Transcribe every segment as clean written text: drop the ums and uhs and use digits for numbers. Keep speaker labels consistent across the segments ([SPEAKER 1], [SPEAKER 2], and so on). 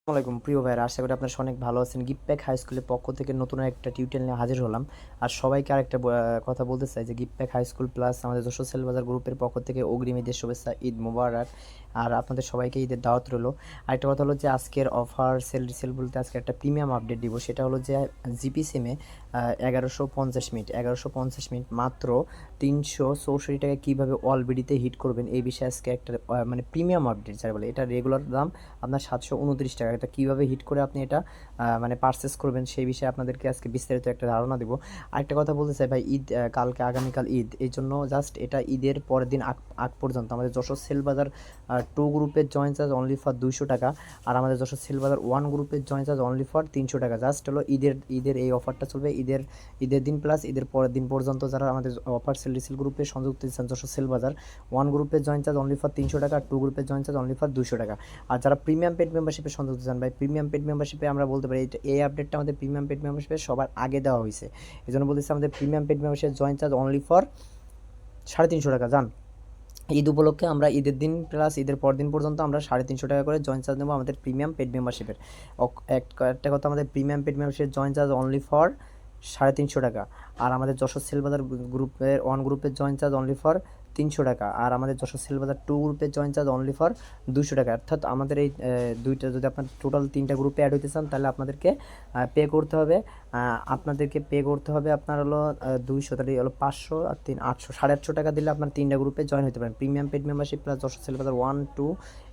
[SPEAKER 1] আসসালামাইকুম প্রিয় ভাইরা, আশা করি আপনারা অনেক ভালো আছেন। গিফট প্যাক হাই স্কুলের পক্ষ থেকে নতুন একটা টিউটোরিয়াল নিয়ে হাজির হলাম। আর সবাইকে আরেকটা কথা বলতে চাই যে gift pack high school plus আমাদের যশোর সেলবাজার গ্রুপের পক্ষ থেকে অগ্রিম ঈদের শুভেচ্ছা, ঈদ মোবারক। আর আপনাদের সবাইকে ঈদের দাওয়াত রইলো। আরেকটা কথা হলো যে আজকের অফার সেল বলতে আজকে একটা প্রিমিয়াম আপডেট দিব। সেটা হলো যে জিপি সিমে 1150 মিনিট মাত্র 364 টাকায় কীভাবে অল বিডিতে হিট করবেন এই বিষয়ে আজকে একটা মানে প্রিমিয়াম আপডেট যারা বলে। এটা রেগুলার দাম আপনার 729 টাকা। এটা কীভাবে হিট করে আপনি এটা মানে পারচেস করবেন সেই বিষয়ে আপনাদেরকে আজকে বিস্তারিত একটা ধারণা দেবো। আরেকটা কথা বলতে চাই ভাই, ঈদ কালকে আগামীকাল ঈদ, এই জন্য জাস্ট এটা ঈদের পরের দিন আগ পর্যন্ত আমাদের যশোর সেল বাজার 2 গ্রুপের জয়েন চার্জ অনলি ফর 200 টাকা। আর আমাদের যশোর সেল বাজার 1 গ্রুপের জয়েন চার্জ অনলি ফর 300 টাকা। জাস্ট হলো ঈদের এই অফারটা চলবে ঈদের দিন প্লাস ঈদের পরের দিন পর্যন্ত। যারা আমাদের অফার রিসেল গ্রুপে সংযুক্ত দিচ্ছেন যশোর সেল বাজার 1 গ্রুপের জয়েন চার্জ অনলি ফর 300 টাকা, 2 গ্রুপের জয়েন চার্জ অনলি ফর 200 টাকা। আর যারা প্রিমিয়াম পেড মেম্বারশিপে সংযুক্ত চান ভাই, প্রিমিয়াম পেড মেম্বারশিপে আমরা বলতে পারি এই আপডেটটা আমাদের প্রিমিয়াম পেড মেম্বারশিপে সবার আগে দেওয়া হয়েছে। এই জন্য বলতেছি আমাদের প্রিমিয়াম পেড মেম্বারশিপের জয়েন চার্জ অনলি ফর 350 টাকা। জান ঈদ উপলক্ষে আমরা ঈদের দিন প্লাস ঈদের পর দিন পর্যন্ত আমরা 350 টাকা করে জয়েন চার্জ নেবো আমাদের প্রিমিয়াম পেড মেম্বারশিপের। একটা কথা, আমাদের প্রিমিয়াম পেড মেম্বারশিপের জয়েন চার্জ অনলি ফর 350 টাকা। আর আমাদের যশোর সেলবাজার গ্রুপের 1 গ্রুপের জয়েন চার্জ অনলি ফর 300 টাকা। আর আমাদের যশোর সেলবাজার 2 গ্রুপের জয়েন চার্জ অনলি ফর 200 টাকা। অর্থাৎ আমাদের এই দুইটা, যদি আপনার টোটাল 3টা গ্রুপে অ্যাড হইতে চান তাহলে আপনাদেরকে পে করতে হবে আপনার হলো 200, তাহলে হলো 500 আর 800, 850 টাকা দিলে আপনার 3টা গ্রুপে জয়েন হতে পারেন। Premium paid membership plus Jessore Sellbazar 1, 2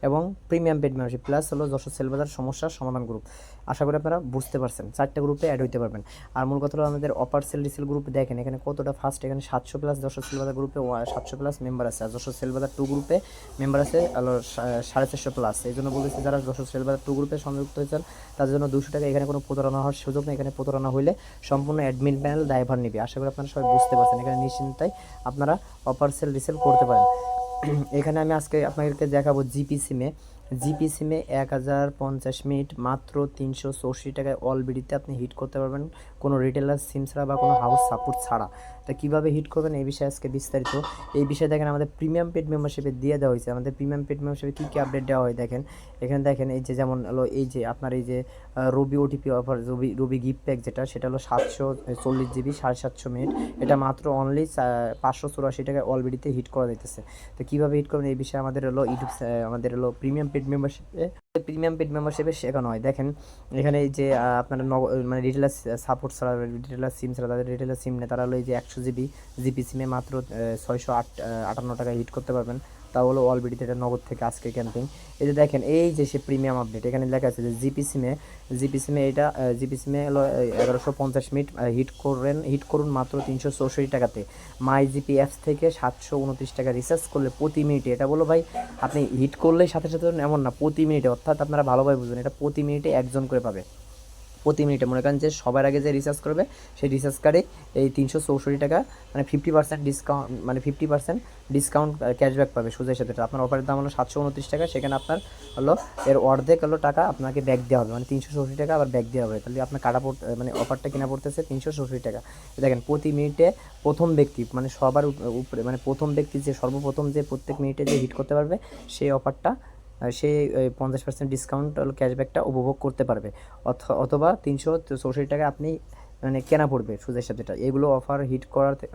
[SPEAKER 1] এবং প্রিমিয়াম পেড মেম্বারশিপ প্লাস হলো যশোর সেলবাজার সমস্যার সমাধান গ্রুপ। আশা করি আপনারা বুঝতে পারছেন, 4টা গ্রুপে অ্যাড হইতে পারবেন। আর মূল কথা হলো আমাদের অপার সেল রিসেল গ্রুপে দেখেন এখানে কতটা ফাস্ট। এখানে 700 প্লাস যশোর সেলবাজার গ্রুপে 700 প্লাস মেম্বার আছে। আর যশোর সেলবাজার 2 গ্রুপে মেম্বার আছে হলো 450 প্লাস। এই জন্য বলেছি যারা যশোর সেলবাজার 2 গ্রুপে সংযুক্ত হয়েছেন তাদের জন্য 200 টাকা। এখানে কোনো প্রতারণা হওয়ার সুযোগ নেই। এখানে প্রতারণা হইলে সম্পূর্ণ অ্যাডমিন প্যানেল দায়ভার নেবে। আশা করি আপনারা সবাই বুঝতে পারছেন। এখানে নিশ্চিন্তায় আপনারা অপার সেল রিসেল করতে পারেন। এখানে আমি আজকে আপনাদেরকে দেখাবো জিপি সিমে 1050 মিনিট মাত্র 364 টাকায় অল বিডিতে আপনি হিট করতে পারবেন, কোনো রিটেলার সিম ছাড়া বা কোনো হাউস সাপোর্ট ছাড়া। তা কীভাবে হিট করবেন এই বিষয়ে আজকে বিস্তারিত। এই বিষয়ে দেখেন আমাদের প্রিমিয়াম পেড মেম্বারশিপে দিয়ে দেওয়া হয়েছে। আমাদের প্রিমিয়াম পেড মেম্বারশিপে কী কী আপডেট দেওয়া হয় দেখেন। এখানে দেখেন এই যে যেমন হলো এই যে আপনার এই যে রবি ওটিপি অফার, রবি গিফট প্যাক যেটা, সেটা হলো 740 জিবি 750 মিনিট। এটা মাত্র অনলি 584 টাকায় অল বিডিতে হিট করা যাইতেছে। তো কীভাবে হিট করবেন এই বিষয়ে আমাদের হলো আমাদের হলো প্রিমিয়াম পেড মেম্বারশিপে শেখানো হয়। দেখেন এখানে এই যে আপনারা মানে রিটেলার সাপোর্ট ছাড়া, রিটেলার সিম ছাড়া, তাদের রিটেলার সিম নেই, তারা হলো এই যে 100 জিবি জিপি সিমে মাত্র 658 টাকায় হিট করতে পারবেন। তা হলো অল বিডিতে, এটা নগদ থেকে আজকে ক্যাম্পিং। এই যে দেখেন এই যে সে প্রিমিয়াম আপডেট, এখানে লেখা আছে যে জিপি সিমে হলো 1150 মিনিট হিট করুন মাত্র 364 টাকাতে। মাই জিপি অ্যাপস থেকে 729 টাকা রিচার্জ করলে প্রতি মিনিটে, এটা বলো ভাই আপনি হিট করলেই সাথে সাথে এমন না, প্রতি মিনিটে, অর্থাৎ আপনারা ভালোভাবে বুঝবেন, এটা প্রতি মিনিটে একজন করে পাবে। প্রতি মিনিটে মনে করেন যে সবার আগে যে রিচার্জ করবে সেই রিচার্জ কার্ডে এই 364 টাকা মানে 50% ডিসকাউন্ট, মানে 50% ডিসকাউন্ট ক্যাশব্যাক পাবে সোজাই সাথে। আপনার অফারের দাম হলো 729 টাকা, সেখানে আপনার হলো এর অর্ধেক হলো টাকা আপনাকে ব্যাক দেওয়া হবে, মানে 364 টাকা আবার ব্যাক দেওয়া হবে। তাহলে আপনার মানে অফারটা কিনা পড়তেছে 364 টাকা। দেখেন প্রতি মিনিটে প্রথম ব্যক্তি, মানে সবার উপরে, মানে প্রথম ব্যক্তি যে সর্বপ্রথম যে প্রত্যেক মিনিটে যে হিট করতে পারবে সেই অফারটা, সে 50% ডিসকাউন্ট ক্যাশব্যাকটা উপভোগ করতে পারবে। অথবা 364 টাকা আপনি মানে কেনা পড়বে সোজা সাথেটা। এগুলো অফার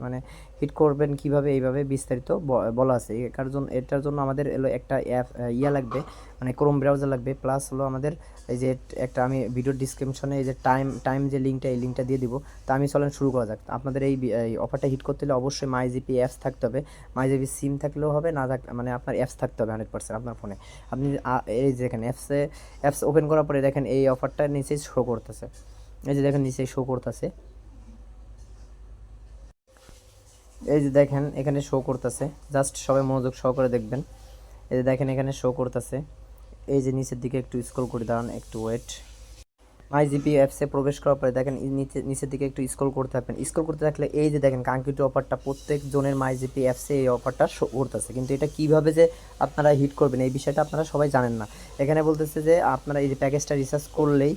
[SPEAKER 1] মানে হিট করবেন কীভাবে, এইভাবে বিস্তারিত বলা আছে। এটার জন্য আমাদের এলো একটা অ্যাপ লাগবে, মানে ক্রোম ব্রাউজার লাগবে, প্লাস হলো আমাদের এই যে একটা, আমি ভিডিও ডিসক্রিপশনে এই যে টাইম যে লিঙ্কটা, এই লিঙ্কটা দিয়ে দিব। তা আমি চলেন শুরু করা যাক। আপনাদের এই অফারটা হিট করতে হলে অবশ্যই মাই জিপি অ্যাপস থাকতে হবে। মাই জিপি সিম থাকলেও হবে, না মানে আপনার অ্যাপস থাকতে হবে 100% আপনার ফোনে। আপনি এই যে দেখেন অ্যাপস ওপেন করার পরে দেখেন এই অফারটা নিচে শো করতেছে। এই যে দেখেন নিচে শো করতেছে, এই যে দেখেন এখানে শো করতেছে। জাস্ট সবাই মনোযোগ সহকারে দেখবেন। এই যে দেখেন এখানে শো করতেছে। এই যে নিচের দিকে একটু স্ক্রল করে দাঁড়ান, একটু ওয়েট। মাই জিপি অ্যাপসে প্রবেশ করার পরে দেখেন নিচের দিকে একটু স্ক্রল করতে থাকবেন। স্ক্রল করতে থাকলে এই যে দেখেন কাঙ্ক্ষিত অফারটা প্রত্যেক জনের মাই জিপি অ্যাপসে এই অফারটা শো করতেছে। কিন্তু এটা কীভাবে যে আপনারা হিট করবেন এই বিষয়টা আপনারা সবাই জানেন না। এখানে বলতেছে যে আপনারা এই যে প্যাকেজটা রিচার্জ করলে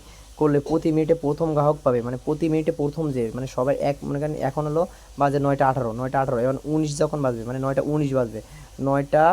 [SPEAKER 1] প্রতি মিনিটে প্রথম গ্রাহক পাবে, মানে প্রতি মিনিটে প্রথম যে, মানে সবাই মনে করেন এখন হলো বাজে 9টা 18, এখন 19 যখন বাজবে, মানে 9টা 19 বাজবে, 9টা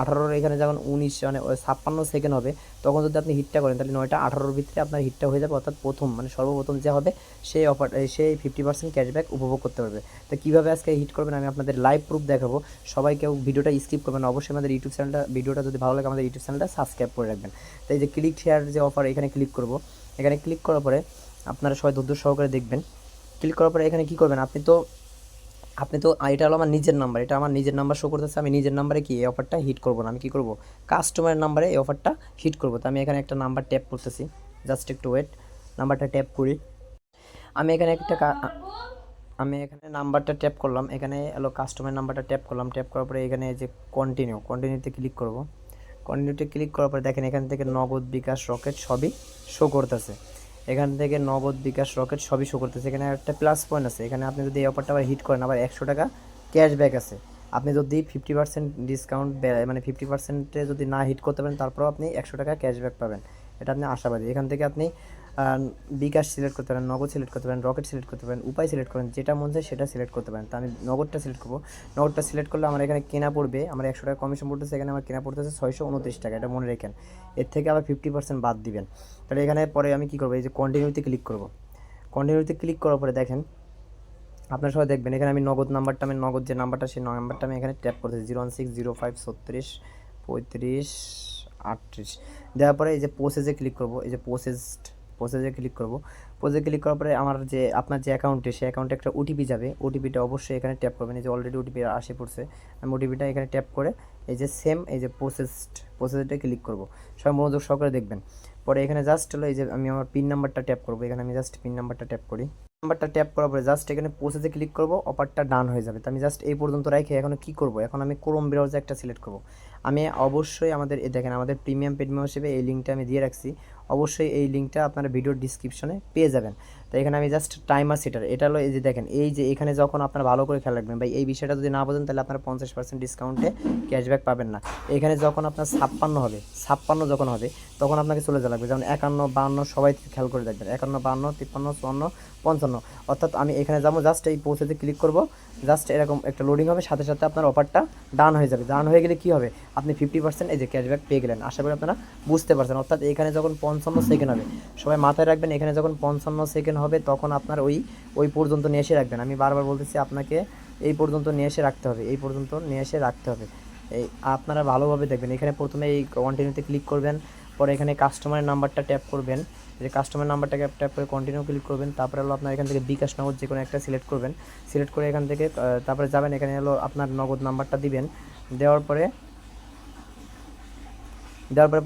[SPEAKER 1] 18-র এখানে যখন 19 মানে 56 সেকেন্ড হবে তখন যদি আপনি হিটটা করেন তাহলে 9টা 18-র ভিতরে আপনার হিটটা হয়ে যাবে, অর্থাৎ প্রথম মানে সর্বপ্রথম যে হবে সেই অফার সেই 50% ক্যাশব্যাক উপভোগ করতে পারবে। তো কীভাবে আজকে হিট করবেন আমি আপনাদের লাইভ প্রুফ দেখাবো। সবাই কেউ ভিডিওটা স্কিপ করবেন না, অবশ্যই আমাদের ইউটিউব চ্যানেলটা, ভিডিওটা যদি ভালো লাগে আমাদের ইউটিউব চ্যানেলটা সাবস্ক্রাইব করে রাখবেন। তো এই যে ক্লিক শেয়ার যে অফার, এখানে ক্লিক করব। এখানে ক্লিক করার পরে আপনারা সবাই ধৈর্য সহকারে দেখবেন। ক্লিক করার পরে এখানে কী করবেন, আপনি তো এটা হলো আমার নিজের নাম্বার, এটা আমার নিজের নাম্বার শো করতেছে। আমি নিজের নাম্বারে কি এই অফারটা হিট করবো না, আমি কী করবো, কাস্টমারের নাম্বারে এই অফারটা হিট করবো। তো আমি এখানে একটা নাম্বার ট্যাপ করতেছি, জাস্ট একটু ওয়েট, নাম্বারটা ট্যাপ করি। আমি এখানে নাম্বারটা ট্যাপ করলাম, এখানে হলো কাস্টমার নাম্বারটা ট্যাপ করলাম। ট্যাপ করার পরে এখানে যে কন্টিনিউতে ক্লিক করব। কন্টিনিউতে ক্লিক করার পরে দেখেন এখান থেকে নগদ, বিকাশ, রকেট সবই শো করতেছে। এখান থেকে নগদ, বিকাশ, রকেট সবই শো করতেছে। এখানে একটা প্লাস পয়েন্ট আছে, এখানে আপনি যদি এই অফারটা আবার হিট করেন আবার 100 টাকা ক্যাশব্যাক আছে। আপনি যদি 50% ডিসকাউন্ট মানে 50%-এ যদি না হিট করতে পারেন তারপরেও আপনি 100 টাকা ক্যাশব্যাক পাবেন, এটা আপনি আশাবাদী। এখান থেকে আপনি বিকাশ সিলেক্ট করতে পারেন, নগদ সিলেক্ট করতে পারেন, রকেট সিলেক্ট করতে পারেন, উপায় সিলেক্ট করেন, যেটা মন চায় সেটা সিলেক্ট করতে পারেন। তো আমি নগদটা সিলেক্ট করবো। নগদটা সিলেক্ট করলে আমার এখানে কেনা পড়বে, আমার 100 টাকা কমিশন পড়তেছে, এখানে আমার কেনা পড়তেছে 629 টাকা, এটা মনে রাখেন। এর থেকে আবার 50% বাদ দিবেন। তাহলে এখানে পরে আমি কী করবো, এই যে কন্টিনিউতে ক্লিক করবো। কন্টিনিউতে ক্লিক করার পরে দেখেন আপনারা সবাই দেখবেন এখানে আমি নগদ নাম্বারটা, আমি নগদ যে নাম্বারটা সেই নাম্বারটা আমি এখানে ট্যাপ করতেছি, 01605 36 35 38 দেওয়ার পরে এই যে প্রসেসে ক্লিক করব। এই যে প্রসেসে ক্লিক করব। প্রসেসে ক্লিক করার পরে আমার যে আপনার যে অ্যাকাউন্টে, সেই অ্যাকাউন্টে একটা ওটিপি যাবে, ওটিপিটা অবশ্যই এখানে ট্যাপ করবেন। এই যে অলরেডি ওটিপি আসে পড়ছে, আমি ওটিপিটা এখানে ট্যাপ করে এই যে সেম এই যে প্রসেসটা ক্লিক করব। সবাই মনোযোগ সহকারে দেখবেন। পরে এখানে জাস্ট হলো এই যে আমি আমার পিন নাম্বারটা ট্যাপ করব, এখানে আমি জাস্ট পিন নাম্বারটা ট্যাপ করি। নাম্বারটা ট্যাপ করার পরে জাস্ট এখানে প্রসেসে ক্লিক করব, অফারটা ডান হয়ে যাবে। তো আমি জাস্ট এই পর্যন্ত রেখে এখন কী করব, এখন আমি ক্রোম ব্রাউজার একটা সিলেক্ট করব। আমি অবশ্যই আমাদের দেখেন আমাদের প্রিমিয়াম পেড মেম্বারশিপে এই লিঙ্কটা আমি দিয়ে রাখছি, অবশ্যই এই লিঙ্কটা আপনারা ভিডিওর ডিসক্রিপশনে পেয়ে যাবেন। তো এখানে আমি জাস্ট টাইমার সেটার, এটা হলো এই যে দেখেন এই যে এখানে যখন আপনারা ভালো করে খেয়াল রাখবেন ভাই, এই বিষয়টা যদি না বোঝেন তাহলে আপনারা 50% ডিসকাউন্টে ক্যাশব্যাক পাবেন না। এখানে যখন আপনার 56 যখন হবে তখন আপনাকে চলে যাওয়া লাগবে, যেমন 51, 52 সবাই খেয়াল করে দেখবেন, 51, 52, 53, 54, 55, অর্থাৎ আমি এখানে যাবো, জাস্ট এই পৌঁছাতে ক্লিক করব। জাস্ট এরকম একটা লোডিং হবে, সাথে সাথে আপনার অফারটা ডান হয়ে যাবে। ডান হয়ে গেলে কী হবে, আপনি 50% এই যে ক্যাশব্যাক পেয়ে গেলেন। আশা করি আপনারা বুঝতে পারছেন। অর্থাৎ এখানে যখন 55 সেকেন্ড হবে, সবাই মাথায় রাখবেন, এখানে যখন 55 সেকেন্ড হবে তখন আপনার ওই পর্যন্ত নিয়ে এসে রাখবেন। আমি বারবার বলতেছি আপনাকে এই পর্যন্ত নিয়ে এসে রাখতে হবে, এই পর্যন্ত নিয়ে এসে রাখতে হবে। এই আপনারা ভালোভাবে দেখবেন। এখানে প্রথমে এই কন্টিনিউতে ক্লিক করবেন, পরে এখানে কাস্টমারের নাম্বারটা ট্যাপ করবেন, যে কাস্টমার নাম্বারটাকে ট্যাপ করে কন্টিনিউ ক্লিক করবেন। তারপরে হলো আপনার এখান থেকে বিকাশ, নগদ যে কোনো একটা সিলেক্ট করবেন। সিলেক্ট করে এখান থেকে তারপরে যাবেন, এখানে হলো আপনার নগদ নাম্বারটা দিবেন। দেওয়ার পরে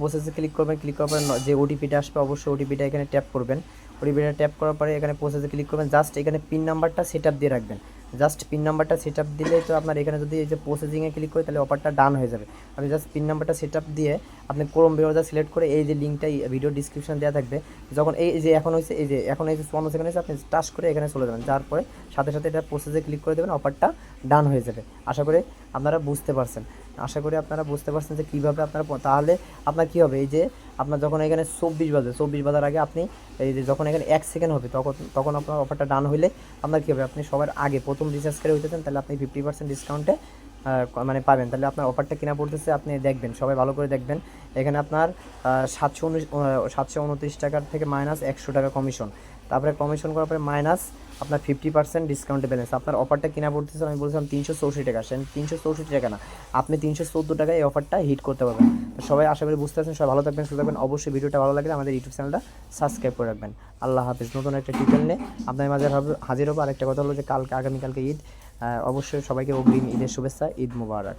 [SPEAKER 1] প্রসেসে ক্লিক করবেন। ক্লিক করার পরে যে ওটিপিটা আসবে অবশ্যই ওটিপিটা এখানে ট্যাপ করবেন। ওটিপিটা ট্যাপ করার পরে এখানে প্রসেসে ক্লিক করবেন। জাস্ট এখানে পিন নাম্বারটা সেট আপ দিয়ে রাখবেন। জাস্ট পিন নাম্বারটা সেট আপ দিলে তো আপনার এখানে যদি এই যে প্রসেসিংয়ে ক্লিক করে তাহলে অফারটা ডান হয়ে যাবে। আপনি জাস্ট পিন নাম্বারটা সেট আপ দিয়ে আপনি ক্রোম ব্রাউজার সিলেক্ট করে এই যে লিঙ্কটা ভিডিও ডিসক্রিপশন দেওয়া থাকবে, যখন এই যে এখন হয়েছে এই যে 54 সেকেন্ড হয়েছে, আপনি টাচ করে এখানে চলে যাবেন। যার পরে সাথে সাথে এটা প্রসেসে ক্লিক করে দেবেন, অফারটা ডান হয়ে যাবে। আশা করি আপনারা বুঝতে পারছেন যে কীভাবে আপনারা, তাহলে আপনার কী হবে, এই যে আপনার যখন এখানে 24 বাজার আগে আপনি এই যে যখন এখানে 1 সেকেন্ড হবে তখন আপনার অফারটা ডান হইলে আপনার কী হবে, আপনি সবার আগে প্রথম রিচার্জ করে হইতেছেন, তাহলে আপনি 50% ডিসকাউন্টে মানে পাবেন। তাহলে আপনার অফারটা কিনা পড়তেছে আপনি দেখবেন, সবাই ভালো করে দেখবেন। এখানে আপনার 729 টাকার থেকে মাইনাস 100 টাকা কমিশন, তারপরে কমিশন করার পরে মাইনাস আপনার 50% ডিসকাউন্টে ব্যালেন্স। আপনার অফারটা কিনা পড়তেছে আমি বলছিলাম 364 টাকা, সেন 364 টাকা না, আপনি 314 টাকায় এই অফারটা হিট করতে পারবেন। তো সবাই আশা করি বুঝতে পারছেন। সবাই ভালো থাকবেন, সুস্থ থাকবেন। অবশ্যই ভিডিওটা ভালো লাগলে আমাদের ইউটিউব চ্যানেলটা সাবস্ক্রাইব করে রাখবেন। আল্লাহ হাফিজ। নতুন একটা টিউটোরিয়াল নিয়ে আপনার মাঝে হাজির হবো। আরেকটা কথা হলো যে আগামীকালকে ঈদ, অবশ্যই সবাইকে অগ্রিম ঈদের শুভেচ্ছা, ঈদ মুবারক।